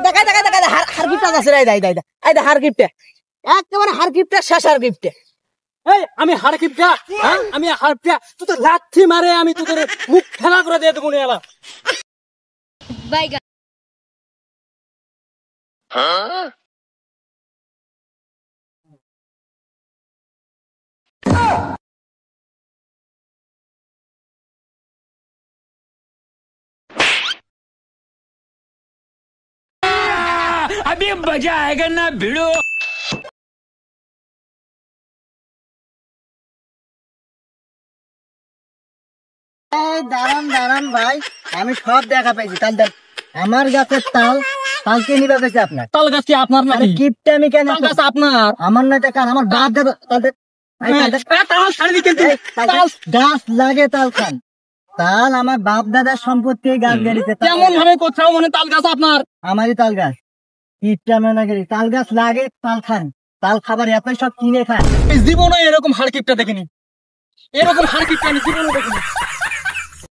দেখা দেখা দেখা হার গিফট আছে রে দাই দাই এই দা হার গিফট একেবারে হার গিফট শেষ হার গিফট এই আমি হার গিফট আমি হার তুই তো লাথি মারে আমি তোদের মুখ ফেলা করে দিয়ে দেবো এলা বাইগা अभी मजा आएगा ना भिड़ो। দাঁড়ান দাঁড়ান ভাই আমি সব দেখা পাইছি তাল দেখ আমার গাছের তাল তাল কে নিবা গেছে আপনার তাল গাছ কি আপনার নাকি গিফট আমি কেন তাল গাছ আপনার আমার না দেখান আমার বাপ দেবে তাল দেখ তাল ছাড়বি কিন্তু গাছ লাগে তাল খান তাল আমার বাপ দাদার সম্পত্তি গাছ গেড়েছে কেমন ভাবে কোথাও মানে তাল গাছ আপনার আমারই তাল গাছ গিফট আমি না গেড়ি তাল গাছ লাগে তাল খান তাল খাবার এত সব কিনে খান জীবনে এরকম হার কিপটা দেখিনি এরকম হার কিপটা আমি জীবনে দেখিনি